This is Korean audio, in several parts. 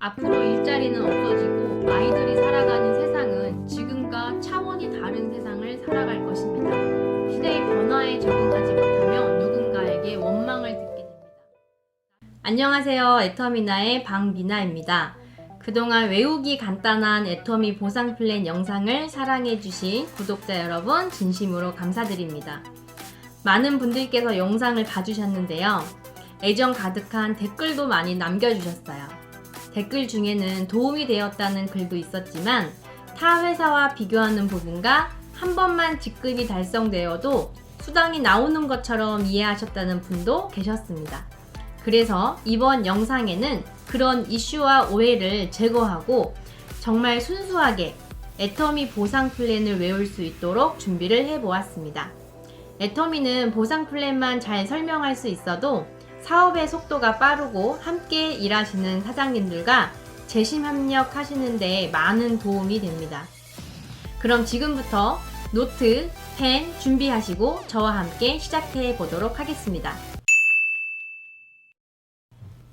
앞으로 일자리는 없어지고 아이들이 살아가는 세상은 지금과 차원이 다른 세상을 살아갈 것입니다. 시대의 변화에 적응하지 못하면 누군가에게 원망을 듣게 됩니다. 안녕하세요. 애터미나의 방미나입니다. 그동안 외우기 간단한 애터미 보상 플랜 영상을 사랑해주신 구독자 여러분 진심으로 감사드립니다. 많은 분들께서 영상을 봐주셨는데요. 애정 가득한 댓글도 많이 남겨주셨어요. 댓글 중에는 도움이 되었다는 글도 있었지만 타 회사와 비교하는 부분과 한 번만 직급이 달성되어도 수당이 나오는 것처럼 이해하셨다는 분도 계셨습니다. 그래서 이번 영상에는 그런 이슈와 오해를 제거하고 정말 순수하게 애터미 보상 플랜을 외울 수 있도록 준비를 해보았습니다. 애터미는 보상 플랜만 잘 설명할 수 있어도 사업의 속도가 빠르고 함께 일하시는 사장님들과 재심 협력하시는 데 많은 도움이 됩니다. 그럼 지금부터 노트, 펜 준비하시고 저와 함께 시작해 보도록 하겠습니다.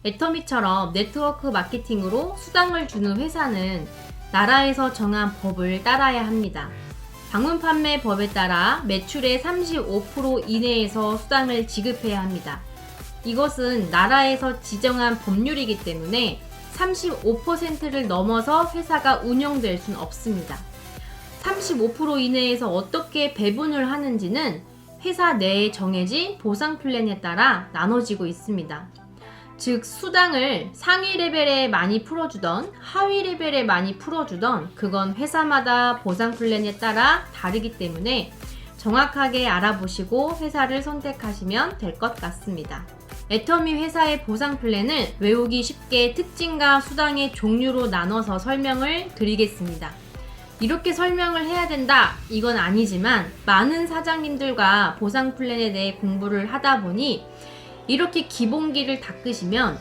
애터미처럼 네트워크 마케팅으로 수당을 주는 회사는 나라에서 정한 법을 따라야 합니다. 방문 판매 법에 따라 매출의 35% 이내에서 수당을 지급해야 합니다. 이것은 나라에서 지정한 법률이기 때문에 35%를 넘어서 회사가 운영될 수는 없습니다. 35% 이내에서 어떻게 배분을 하는지는 회사 내에 정해진 보상 플랜에 따라 나눠지고 있습니다. 즉 수당을 상위 레벨에 많이 풀어주던 하위 레벨에 많이 풀어주던 그건 회사마다 보상 플랜에 따라 다르기 때문에 정확하게 알아보시고 회사를 선택하시면 될 것 같습니다. 애터미 회사의 보상 플랜을 외우기 쉽게 특징과 수당의 종류로 나눠서 설명을 드리겠습니다. 이렇게 설명을 해야 된다 이건 아니지만 많은 사장님들과 보상 플랜에 대해 공부를 하다 보니 이렇게 기본기를 닦으시면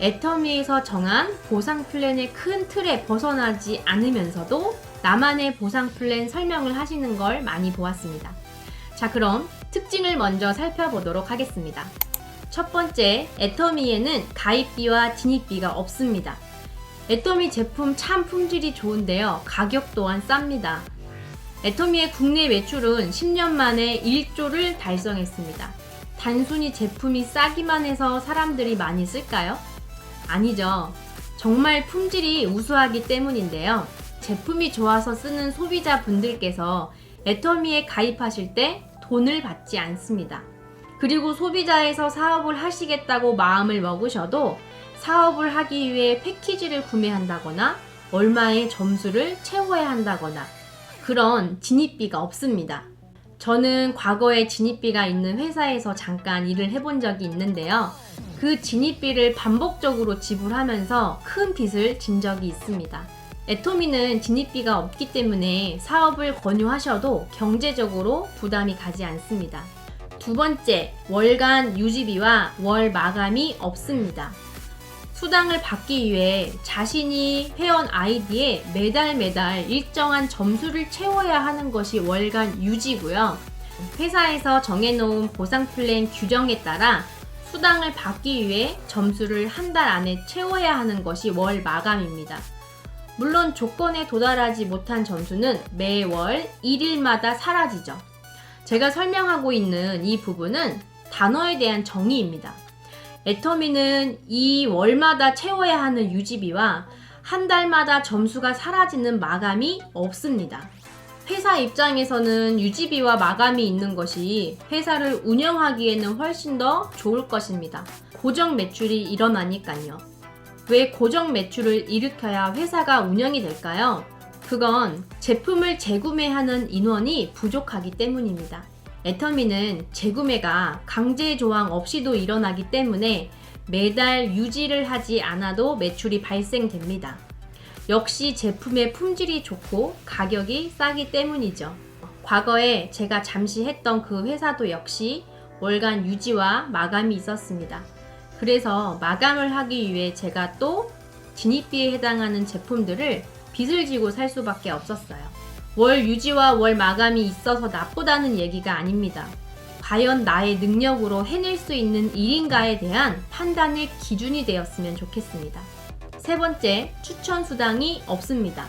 애터미에서 정한 보상 플랜의 큰 틀에 벗어나지 않으면서도 나만의 보상 플랜 설명을 하시는 걸 많이 보았습니다. 자, 그럼 특징을 먼저 살펴보도록 하겠습니다. 첫 번째, 애터미에는 가입비와 진입비가 없습니다. 애터미 제품 참 품질이 좋은데요. 가격 또한 쌉니다. 애터미의 국내 매출은 10년 만에 1조를 달성했습니다. 단순히 제품이 싸기만 해서 사람들이 많이 쓸까요? 아니죠. 정말 품질이 우수하기 때문인데요. 제품이 좋아서 쓰는 소비자분들께서 애터미에 가입하실 때 돈을 받지 않습니다. 그리고 소비자에서 사업을 하시겠다고 마음을 먹으셔도 사업을 하기 위해 패키지를 구매한다거나 얼마의 점수를 채워야 한다거나 그런 진입비가 없습니다. 저는 과거에 진입비가 있는 회사에서 잠깐 일을 해본 적이 있는데요. 그 진입비를 반복적으로 지불하면서 큰 빚을 진 적이 있습니다. 애터미는 진입비가 없기 때문에 사업을 권유하셔도 경제적으로 부담이 가지 않습니다. 두 번째, 월간 유지비와 월 마감이 없습니다. 수당을 받기 위해 자신이 회원 아이디에 매달 일정한 점수를 채워야 하는 것이 월간 유지고요. 회사에서 정해놓은 보상 플랜 규정에 따라 수당을 받기 위해 점수를 한 달 안에 채워야 하는 것이 월 마감입니다. 물론 조건에 도달하지 못한 점수는 매월 1일마다 사라지죠. 제가 설명하고 있는 이 부분은 단어에 대한 정의입니다. 애터미는 이 월마다 채워야 하는 유지비와 한 달마다 점수가 사라지는 마감이 없습니다. 회사 입장에서는 유지비와 마감이 있는 것이 회사를 운영하기에는 훨씬 더 좋을 것입니다. 고정 매출이 일어나니까요. 왜 고정 매출을 일으켜야 회사가 운영이 될까요? 그건 제품을 재구매하는 인원이 부족하기 때문입니다. 애터미는 재구매가 강제 조항 없이도 일어나기 때문에 매달 유지를 하지 않아도 매출이 발생됩니다. 역시 제품의 품질이 좋고 가격이 싸기 때문이죠. 과거에 제가 잠시 했던 그 회사도 역시 월간 유지와 마감이 있었습니다. 그래서 마감을 하기 위해 제가 또 진입비에 해당하는 제품들을 빚을 지고 살 수밖에 없었어요. 월 유지와 월 마감이 있어서 나쁘다는 얘기가 아닙니다. 과연 나의 능력으로 해낼 수 있는 일인가에 대한 판단의 기준이 되었으면 좋겠습니다. 세 번째, 추천 수당이 없습니다.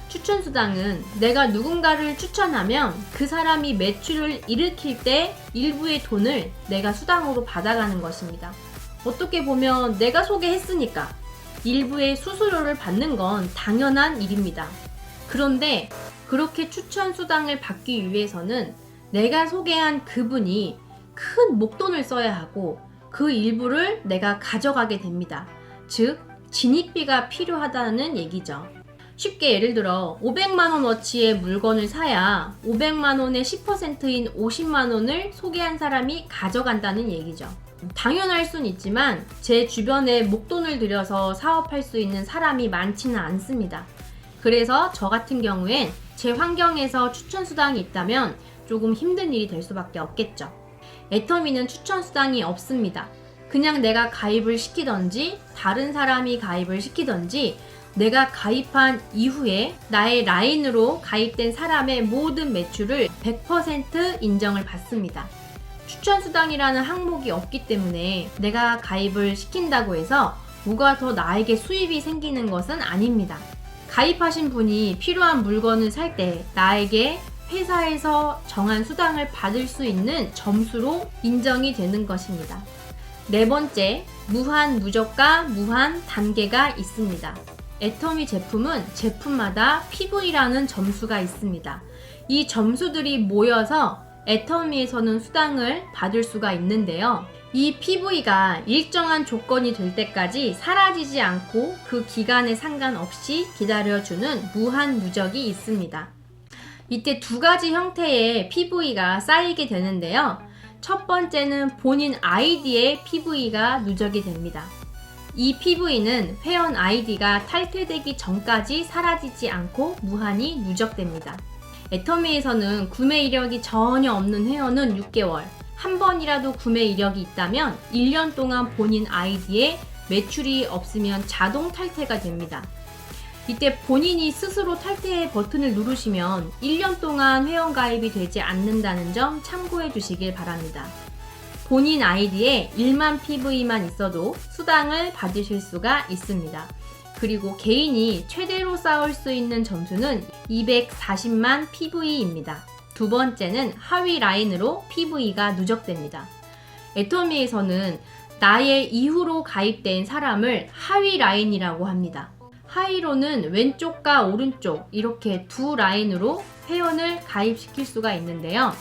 추천 수당은 내가 누군가를 추천하면 그 사람이 매출을 일으킬 때 일부의 돈을 내가 수당으로 받아가는 것입니다. 어떻게 보면 내가 소개했으니까 일부의 수수료를 받는 건 당연한 일입니다. 그런데 그렇게 추천 수당을 받기 위해서는 내가 소개한 그분이 큰 목돈을 써야 하고 그 일부를 내가 가져가게 됩니다. 즉, 진입비가 필요하다는 얘기죠. 쉽게 예를 들어 500만원 어치의 물건을 사야 500만원의 10%인 50만원을 소개한 사람이 가져간다는 얘기죠. 당연할 순 있지만 제 주변에 목돈을 들여서 사업할 수 있는 사람이 많지는 않습니다. 그래서 저 같은 경우엔 제 환경에서 추천 수당이 있다면 조금 힘든 일이 될 수밖에 없겠죠. 애터미는 추천 수당이 없습니다. 그냥 내가 가입을 시키던지 다른 사람이 가입을 시키던지 내가 가입한 이후에 나의 라인으로 가입된 사람의 모든 매출을 100% 인정을 받습니다. 추천 수당이라는 항목이 없기 때문에 내가 가입을 시킨다고 해서 뭐가 더 나에게 수입이 생기는 것은 아닙니다. 가입하신 분이 필요한 물건을 살 때 나에게 회사에서 정한 수당을 받을 수 있는 점수로 인정이 되는 것입니다. 네 번째, 무한 누적과 무한 단계가 있습니다. 애터미 제품은 제품마다 PV라는 점수가 있습니다. 이 점수들이 모여서 애터미에서는 수당을 받을 수가 있는데요. 이 PV가 일정한 조건이 될 때까지 사라지지 않고 그 기간에 상관없이 기다려주는 무한 누적이 있습니다. 이때 두 가지 형태의 PV가 쌓이게 되는데요. 첫 번째는 본인 아이디의 PV가 누적이 됩니다. 이 PV는 회원 아이디가 탈퇴되기 전까지 사라지지 않고 무한히 누적됩니다. 애터미에서는 구매 이력이 전혀 없는 회원은 6개월, 한 번이라도 구매 이력이 있다면 1년 동안 본인 아이디에 매출이 없으면 자동 탈퇴가 됩니다. 이때 본인이 스스로 탈퇴 버튼을 누르시면 1년 동안 회원가입이 되지 않는다는 점 참고해 주시길 바랍니다. 본인 아이디에 1만 PV만 있어도 수당을 받으실 수가 있습니다. 그리고 개인이 최대로 쌓을 수 있는 점수는 240만 PV입니다. 두 번째는 하위 라인으로 PV가 누적됩니다. 애터미에서는 나의 이후로 가입된 사람을 하위 라인이라고 합니다. 하위로는 왼쪽과 오른쪽 이렇게 두 라인으로 회원을 가입시킬 수가 있는데요.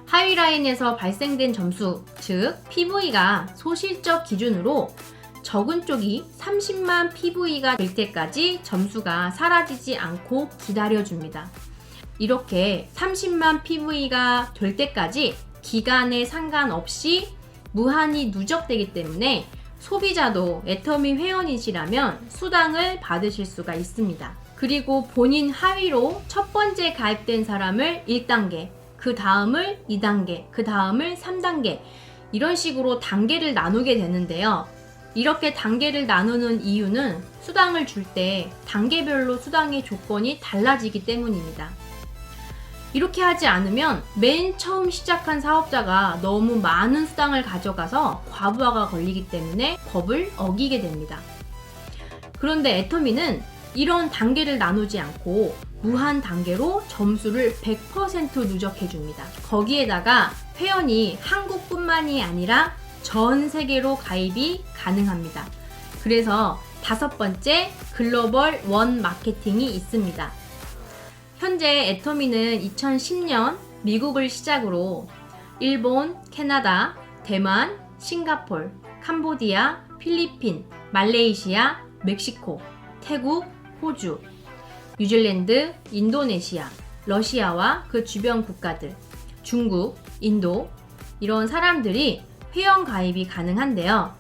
하위 라인에서 발생된 점수, 즉 PV가 소실적 기준으로 적은 쪽이 30만 PV가 될 때까지 점수가 사라지지 않고 기다려줍니다. 이렇게 30만 PV가 될 때까지 기간에 상관없이 무한히 누적되기 때문에 소비자도 애터미 회원이시라면 수당을 받으실 수가 있습니다. 그리고 본인 하위로 첫 번째 가입된 사람을 1단계, 그 다음을 2단계, 그 다음을 3단계 이런 식으로 단계를 나누게 되는데요. 이렇게 단계를 나누는 이유는 수당을 줄 때 단계별로 수당의 조건이 달라지기 때문입니다. 이렇게 하지 않으면 맨 처음 시작한 사업자가 너무 많은 수당을 가져가서 과부하가 걸리기 때문에 법을 어기게 됩니다. 그런데 애터미는 이런 단계를 나누지 않고 무한 단계로 점수를 100% 누적해 줍니다. 거기에다가 회원이 한국뿐만이 아니라 전 세계로 가입이 가능합니다. 그래서 다섯 번째 글로벌 원 마케팅이 있습니다. 현재 애터미는 2010년 미국을 시작으로 일본, 캐나다, 대만, 싱가폴, 캄보디아, 필리핀, 말레이시아, 멕시코, 태국, 호주, 뉴질랜드, 인도네시아, 러시아와 그 주변 국가들, 중국, 인도 이런 사람들이 회원 가입이 가능한데요.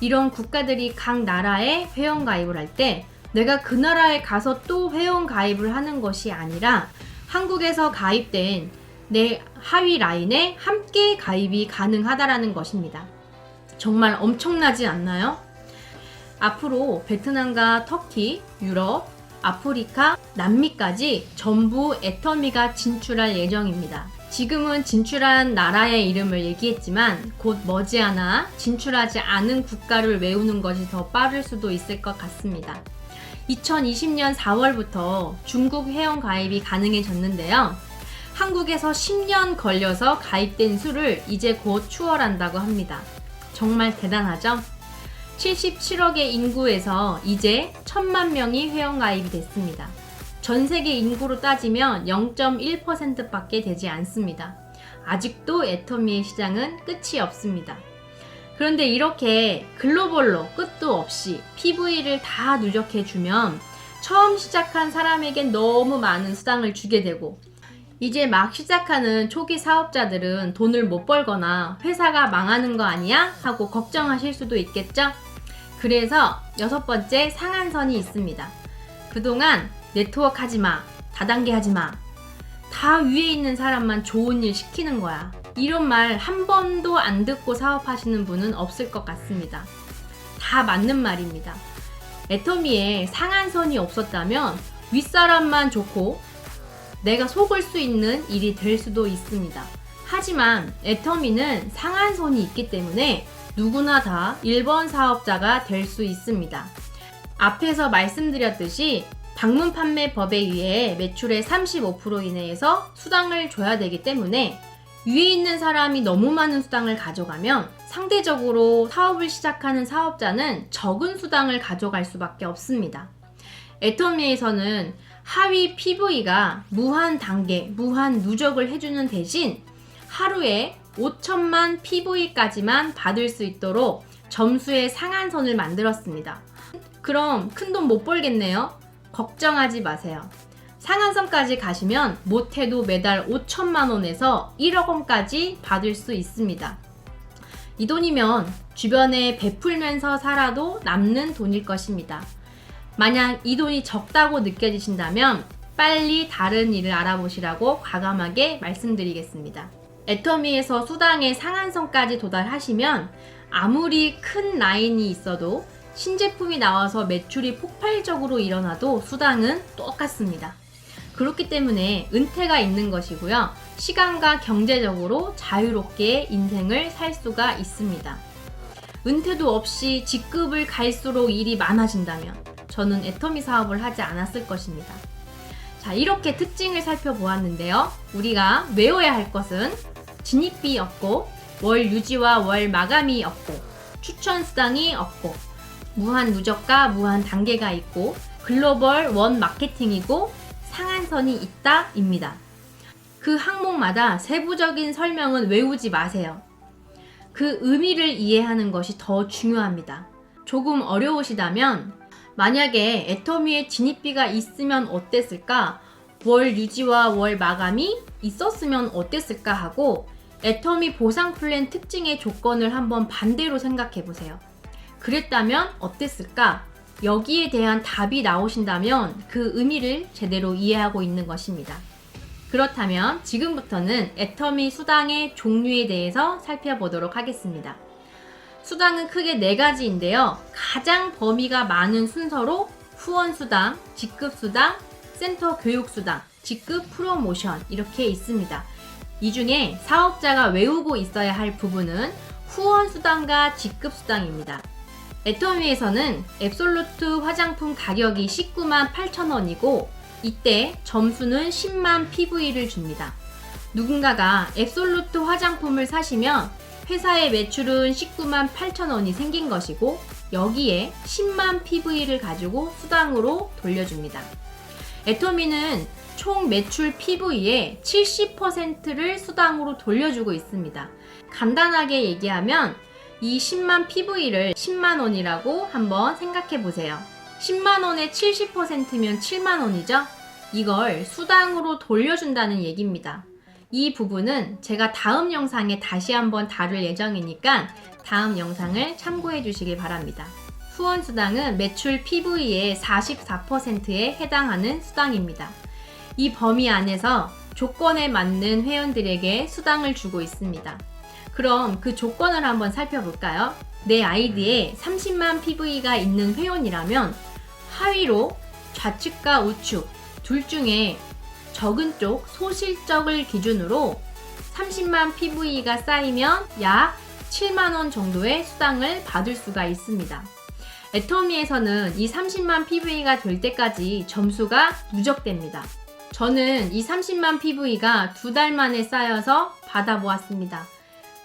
이런 국가들이 각 나라에 회원 가입을 할 때 내가 그 나라에 가서 또 회원 가입을 하는 것이 아니라 한국에서 가입된 내 하위 라인에 함께 가입이 가능하다라는 것입니다. 정말 엄청나지 않나요? 앞으로 베트남과 터키, 유럽, 아프리카, 남미까지 전부 애터미가 진출할 예정입니다. 지금은 진출한 나라의 이름을 얘기했지만 곧 머지않아 진출하지 않은 국가를 외우는 것이 더 빠를 수도 있을 것 같습니다. 2020년 4월부터 중국 회원 가입이 가능해졌는데요. 한국에서 10년 걸려서 가입된 수를 이제 곧 추월한다고 합니다. 정말 대단하죠? 77억의 인구에서 이제 1000만 명이 회원 가입이 됐습니다. 전 세계 인구로 따지면 0.1% 밖에 되지 않습니다. 아직도 애터미의 시장은 끝이 없습니다. 그런데 이렇게 글로벌로 끝도 없이 PV를 다 누적해주면 처음 시작한 사람에겐 너무 많은 수당을 주게 되고, 이제 막 시작하는 초기 사업자들은 돈을 못 벌거나 회사가 망하는 거 아니야? 하고 걱정하실 수도 있겠죠? 그래서 6번째 상한선이 있습니다. 그동안 네트워크 하지 마, 다단계 하지 마, 다 위에 있는 사람만 좋은 일 시키는 거야, 이런 말 한 번도 안 듣고 사업하시는 분은 없을 것 같습니다. 다 맞는 말입니다. 애터미에 상한선이 없었다면 윗사람만 좋고 내가 속을 수 있는 일이 될 수도 있습니다. 하지만 애터미는 상한선이 있기 때문에 누구나 다 1번 사업자가 될 수 있습니다. 앞에서 말씀드렸듯이 방문 판매 법에 의해 매출의 35% 이내에서 수당을 줘야 되기 때문에 위에 있는 사람이 너무 많은 수당을 가져가면 상대적으로 사업을 시작하는 사업자는 적은 수당을 가져갈 수밖에 없습니다. 애터미에서는 하위 PV가 무한 단계, 무한 누적을 해주는 대신 하루에 5천만 PV까지만 받을 수 있도록 점수의 상한선을 만들었습니다. 그럼 큰돈 못 벌겠네요? 걱정하지 마세요. 상한선까지 가시면 못해도 매달 5천만 원에서 1억 원까지 받을 수 있습니다. 이 돈이면 주변에 베풀면서 살아도 남는 돈일 것입니다. 만약 이 돈이 적다고 느껴지신다면 빨리 다른 일을 알아보시라고 과감하게 말씀드리겠습니다. 애터미에서 수당의 상한선까지 도달하시면 아무리 큰 라인이 있어도 신제품이 나와서 매출이 폭발적으로 일어나도 수당은 똑같습니다. 그렇기 때문에 은퇴가 있는 것이고요. 시간과 경제적으로 자유롭게 인생을 살 수가 있습니다. 은퇴도 없이 직급을 갈수록 일이 많아진다면 저는 애터미 사업을 하지 않았을 것입니다. 자, 이렇게 특징을 살펴보았는데요. 우리가 외워야 할 것은 진입비 없고, 월 유지와 월 마감이 없고, 추천 수당이 없고, 무한 누적과 무한 단계가 있고, 글로벌 원 마케팅이고, 상한선이 있다 입니다. 그 항목마다 세부적인 설명은 외우지 마세요. 그 의미를 이해하는 것이 더 중요합니다. 조금 어려우시다면 만약에 애터미에 진입비가 있으면 어땠을까? 월 유지와 월 마감이 있었으면 어땠을까? 하고 애터미 보상 플랜 특징의 조건을 한번 반대로 생각해 보세요. 그랬다면 어땠을까? 여기에 대한 답이 나오신다면 그 의미를 제대로 이해하고 있는 것입니다. 그렇다면 지금부터는 애터미 수당의 종류에 대해서 살펴보도록 하겠습니다. 수당은 크게 4가지인데요. 가장 범위가 많은 순서로 후원수당, 직급수당, 센터 교육수당, 직급 프로모션 이렇게 있습니다. 이 중에 사업자가 외우고 있어야 할 부분은 후원수당과 직급수당입니다. 애터미에서는 앱솔루트 화장품 가격이 19만 8천 원이고 이때 점수는 10만 PV를 줍니다. 누군가가 앱솔루트 화장품을 사시면 회사의 매출은 19만 8천 원이 생긴 것이고 여기에 10만 PV를 가지고 수당으로 돌려줍니다. 애터미는 총 매출 PV의 70%를 수당으로 돌려주고 있습니다. 간단하게 얘기하면 이 10만 PV를 10만 원이라고 한번 생각해 보세요. 10만 원의 70%면 7만 원이죠? 이걸 수당으로 돌려준다는 얘기입니다. 이 부분은 제가 다음 영상에 다시 한번 다룰 예정이니까 다음 영상을 참고해 주시길 바랍니다. 후원수당은 매출 PV의 44%에 해당하는 수당입니다. 이 범위 안에서 조건에 맞는 회원들에게 수당을 주고 있습니다. 그럼 그 조건을 한번 살펴볼까요? 내 아이디에 30만 PV가 있는 회원이라면 하위로 좌측과 우측 둘 중에 적은 쪽 소실적을 기준으로 30만 PV가 쌓이면 약 7만원 정도의 수당을 받을 수가 있습니다. 애터미에서는 이 30만 PV가 될 때까지 점수가 누적됩니다. 저는 이 30만 PV가 2달 만에 쌓여서 받아보았습니다.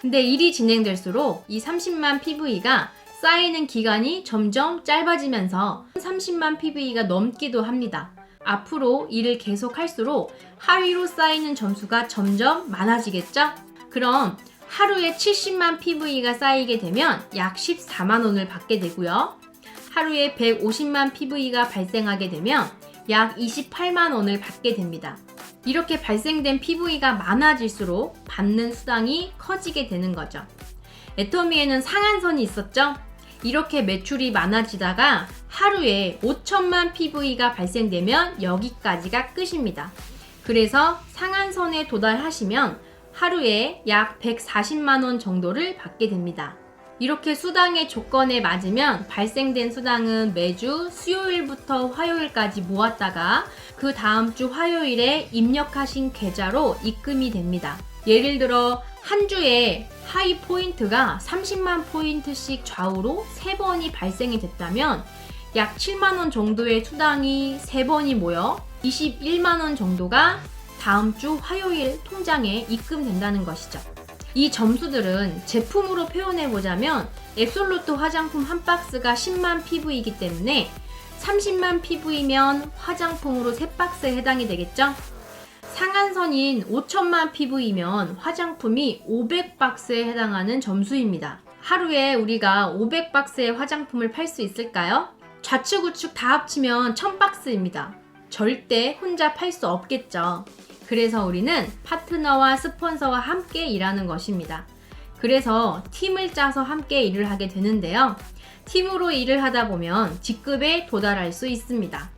근데 일이 진행될수록 이 30만 PV가 쌓이는 기간이 점점 짧아지면서 30만 PV가 넘기도 합니다. 앞으로 일을 계속할수록 하위로 쌓이는 점수가 점점 많아지겠죠? 그럼 하루에 70만 PV가 쌓이게 되면 약 14만원을 받게 되고요. 하루에 150만 PV가 발생하게 되면 약 28만원을 받게 됩니다. 이렇게 발생된 PV가 많아질수록 받는 수당이 커지게 되는 거죠. 애터미에는 상한선이 있었죠? 이렇게 매출이 많아지다가 하루에 5천만 PV가 발생되면 여기까지가 끝입니다. 그래서 상한선에 도달하시면 하루에 약 140만원 정도를 받게 됩니다. 이렇게 수당의 조건에 맞으면 발생된 수당은 매주 수요일부터 화요일까지 모았다가 그 다음 주 화요일에 입력하신 계좌로 입금이 됩니다. 예를 들어 한 주에 하이 포인트가 30만 포인트씩 좌우로 3번이 발생이 됐다면 약 7만원 정도의 수당이 3번이 모여 21만원 정도가 다음 주 화요일 통장에 입금된다는 것이죠. 이 점수들은 제품으로 표현해보자면 앱솔루트 화장품 한 박스가 10만 PV이기 때문에 30만 PV면 화장품으로 3박스에 해당이 되겠죠? 상한선인 5천만 PV면 화장품이 500박스에 해당하는 점수입니다. 하루에 우리가 500박스의 화장품을 팔 수 있을까요? 좌측 우측 다 합치면 1000박스입니다. 절대 혼자 팔 수 없겠죠. 그래서 우리는 파트너와 스폰서와 함께 일하는 것입니다. 그래서 팀을 짜서 함께 일을 하게 되는데요. 팀으로 일을 하다 보면 직급에 도달할 수 있습니다.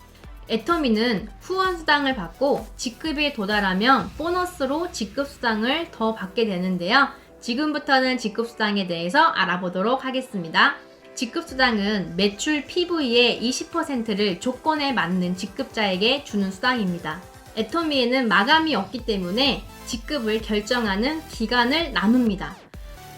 애터미는 후원 수당을 받고 직급에 도달하면 보너스로 직급 수당을 더 받게 되는데요. 지금부터는 직급 수당에 대해서 알아보도록 하겠습니다. 직급 수당은 매출 PV의 20%를 조건에 맞는 직급자에게 주는 수당입니다. 애터미에는 마감이 없기 때문에 직급을 결정하는 기간을 나눕니다.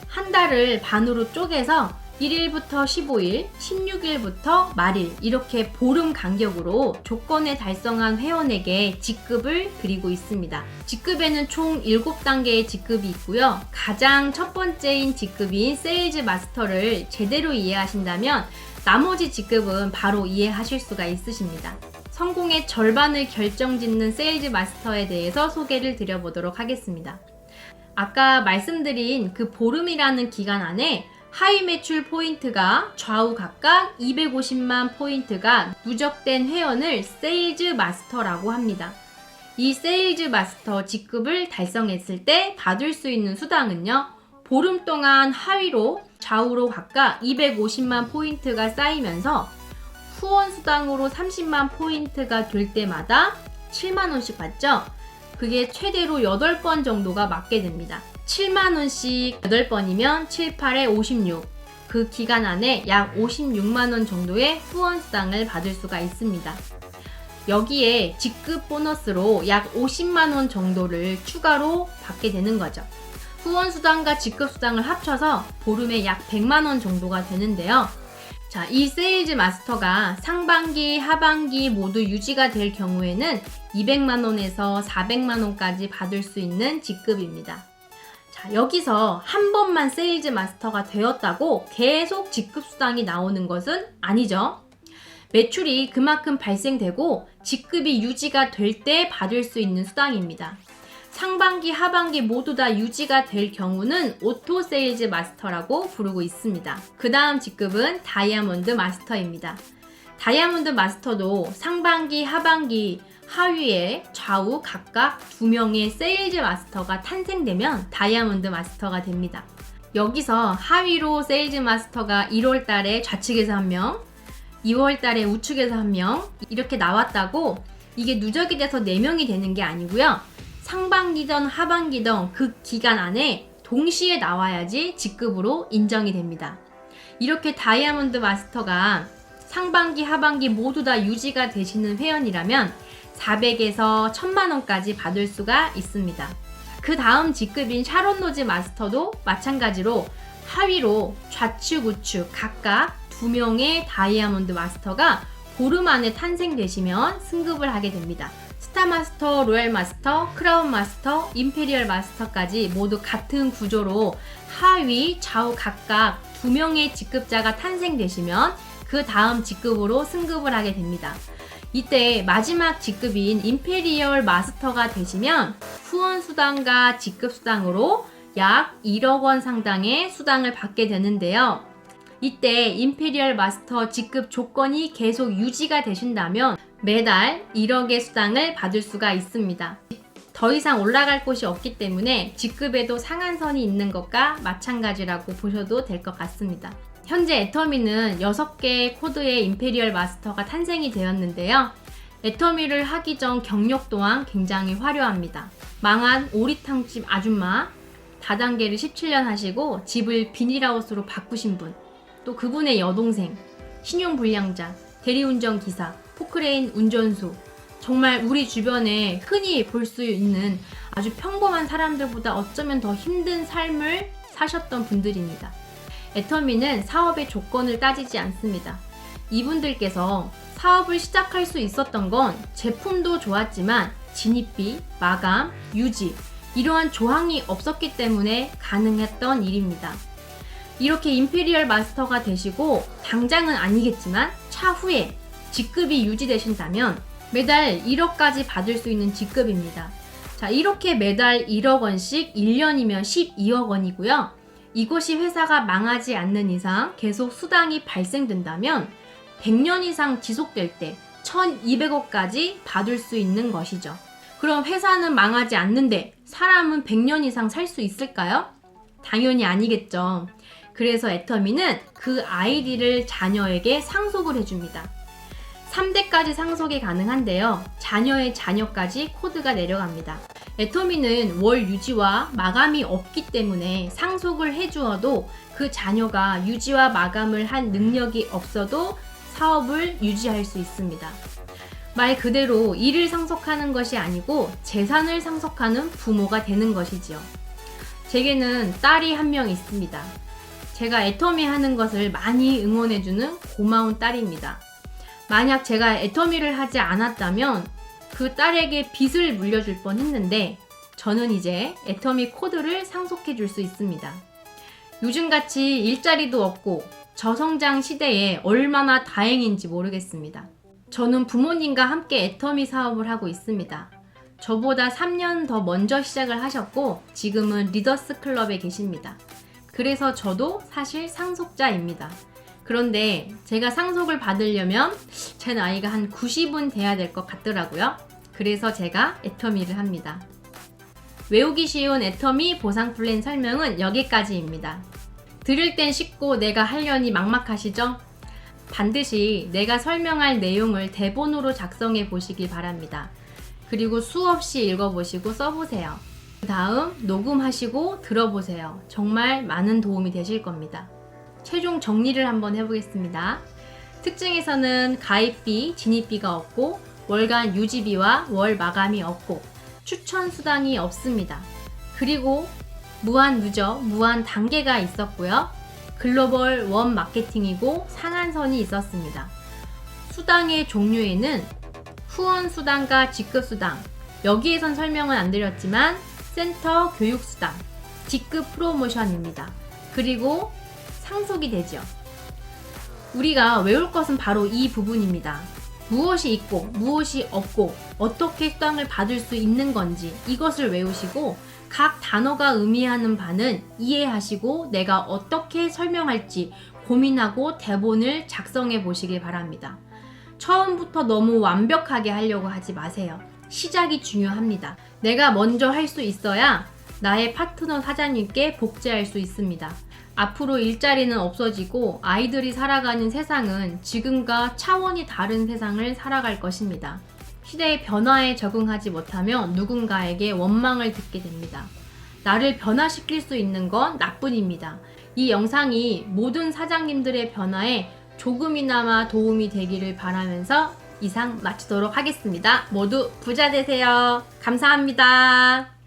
한 달을 반으로 쪼개서 1일부터 15일, 16일부터 말일 이렇게 보름 간격으로 조건에 달성한 회원에게 직급을 드리고 있습니다. 직급에는 총 7단계의 직급이 있고요. 가장 첫 번째인 직급인 세일즈 마스터를 제대로 이해하신다면 나머지 직급은 바로 이해하실 수가 있으십니다. 성공의 절반을 결정짓는 세일즈 마스터에 대해서 소개를 드려보도록 하겠습니다. 아까 말씀드린 그 보름이라는 기간 안에 하위 매출 포인트가 좌우 각각 250만 포인트가 누적된 회원을 세일즈 마스터라고 합니다. 이 세일즈 마스터 직급을 달성했을 때 받을 수 있는 수당은요. 보름 동안 하위로 좌우로 각각 250만 포인트가 쌓이면서 후원 수당으로 30만 포인트가 될 때마다 7만원씩 받죠? 그게 최대로 8번 정도가 맞게 됩니다. 7만원씩 8번이면 7, 8에 56. 그 기간 안에 약 56만원 정도의 후원 수당을 받을 수가 있습니다. 여기에 직급 보너스로 약 50만원 정도를 추가로 받게 되는 거죠. 후원 수당과 직급 수당을 합쳐서 보름에 약 100만원 정도가 되는데요. 자, 이 세일즈 마스터가 상반기, 하반기 모두 유지가 될 경우에는 200만원에서 400만원까지 받을 수 있는 직급입니다. 자, 여기서 한 번만 세일즈 마스터가 되었다고 계속 직급 수당이 나오는 것은 아니죠. 매출이 그만큼 발생되고 직급이 유지가 될 때 받을 수 있는 수당입니다. 상반기, 하반기 모두 다 유지가 될 경우는 오토 세일즈 마스터라고 부르고 있습니다. 그 다음 직급은 다이아몬드 마스터입니다. 다이아몬드 마스터도 상반기, 하반기, 하위에 좌우 각각 2명의 세일즈 마스터가 탄생되면 다이아몬드 마스터가 됩니다. 여기서 하위로 세일즈 마스터가 1월 달에 좌측에서 1명, 2월 달에 우측에서 1명 이렇게 나왔다고 이게 누적이 돼서 4명이 되는 게 아니고요. 상반기든 하반기든 그 기간 안에 동시에 나와야지 직급으로 인정이 됩니다. 이렇게 다이아몬드 마스터가 상반기, 하반기 모두 다 유지가 되시는 회원이라면 400에서 1000만원까지 받을 수가 있습니다. 그 다음 직급인 샤론 로즈 마스터도 마찬가지로 하위로 좌측 우측 각각 2명의 다이아몬드 마스터가 보름 안에 탄생되시면 승급을 하게 됩니다. 스타 마스터, 로얄 마스터, 크라운 마스터, 임페리얼 마스터까지 모두 같은 구조로 하위, 좌우 각각 2명의 직급자가 탄생되시면 그 다음 직급으로 승급을 하게 됩니다. 이때 마지막 직급인 임페리얼 마스터가 되시면 후원 수당과 직급 수당으로 약 1억 원 상당의 수당을 받게 되는데요. 이때 임페리얼 마스터 직급 조건이 계속 유지가 되신다면 매달 1억의 수당을 받을 수가 있습니다. 더 이상 올라갈 곳이 없기 때문에 직급에도 상한선이 있는 것과 마찬가지라고 보셔도 될 것 같습니다. 현재 애터미는 6개의 코드의 임페리얼 마스터가 탄생이 되었는데요. 애터미를 하기 전 경력 또한 굉장히 화려합니다. 망한 오리탕집 아줌마, 다단계를 17년 하시고 집을 비닐하우스로 바꾸신 분, 또 그분의 여동생, 신용불량자, 대리운전 기사, 포크레인 운전수, 정말 우리 주변에 흔히 볼 수 있는 아주 평범한 사람들보다 어쩌면 더 힘든 삶을 사셨던 분들입니다. 애터미는 사업의 조건을 따지지 않습니다. 이분들께서 사업을 시작할 수 있었던 건 제품도 좋았지만 진입비, 마감, 유지 이러한 조항이 없었기 때문에 가능했던 일입니다. 이렇게 임페리얼 마스터가 되시고 당장은 아니겠지만 차후에 직급이 유지되신다면 매달 1억까지 받을 수 있는 직급입니다. 자, 이렇게 매달 1억 원씩 1년이면 12억 원이고요. 이곳이 회사가 망하지 않는 이상 계속 수당이 발생된다면 100년 이상 지속될 때 1200억까지 받을 수 있는 것이죠. 그럼 회사는 망하지 않는데 사람은 100년 이상 살 수 있을까요? 당연히 아니겠죠. 그래서 애터미는 그 아이디를 자녀에게 상속을 해줍니다. 3대까지 상속이 가능한데요. 자녀의 자녀까지 코드가 내려갑니다. 애터미는 월 유지와 마감이 없기 때문에 상속을 해주어도 그 자녀가 유지와 마감을 한 능력이 없어도 사업을 유지할 수 있습니다. 말 그대로 일을 상속하는 것이 아니고 재산을 상속하는 부모가 되는 것이지요. 제게는 딸이 한 명 있습니다. 제가 애터미 하는 것을 많이 응원해주는 고마운 딸입니다. 만약 제가 애터미를 하지 않았다면 그 딸에게 빚을 물려줄 뻔 했는데 저는 이제 애터미 코드를 상속해 줄 수 있습니다. 요즘같이 일자리도 없고 저성장 시대에 얼마나 다행인지 모르겠습니다. 저는 부모님과 함께 애터미 사업을 하고 있습니다. 저보다 3년 더 먼저 시작을 하셨고 지금은 리더스 클럽에 계십니다. 그래서 저도 사실 상속자입니다. 그런데 제가 상속을 받으려면 제 나이가 한 90은 돼야 될 것 같더라고요. 그래서 제가 애터미를 합니다. 외우기 쉬운 애터미 보상 플랜 설명은 여기까지입니다. 들을 땐 쉽고 내가 하려니 막막하시죠? 반드시 내가 설명할 내용을 대본으로 작성해 보시길 바랍니다. 그리고 수없이 읽어보시고 써보세요. 그 다음 녹음하시고 들어보세요. 정말 많은 도움이 되실 겁니다. 최종 정리를 한번 해보겠습니다. 특징에서는 가입비, 진입비가 없고 월간 유지비와 월 마감이 없고 추천 수당이 없습니다. 그리고 무한 누적, 무한 단계가 있었고요. 글로벌 원 마케팅이고 상한선이 있었습니다. 수당의 종류에는 후원 수당과 직급 수당, 여기에선 설명은 안 드렸지만 센터 교육 수당, 직급 프로모션입니다. 그리고 상속이 되죠. 우리가 외울 것은 바로 이 부분입니다. 무엇이 있고 무엇이 없고 어떻게 수당을 받을 수 있는 건지 이것을 외우시고 각 단어가 의미하는 바는 이해하시고 내가 어떻게 설명할지 고민하고 대본을 작성해 보시길 바랍니다. 처음부터 너무 완벽하게 하려고 하지 마세요. 시작이 중요합니다. 내가 먼저 할 수 있어야 나의 파트너 사장님께 복제할 수 있습니다. 앞으로 일자리는 없어지고 아이들이 살아가는 세상은 지금과 차원이 다른 세상을 살아갈 것입니다. 시대의 변화에 적응하지 못하면 누군가에게 원망을 듣게 됩니다. 나를 변화시킬 수 있는 건 나뿐입니다. 이 영상이 모든 사장님들의 변화에 조금이나마 도움이 되기를 바라면서 이상 마치도록 하겠습니다. 모두 부자 되세요. 감사합니다.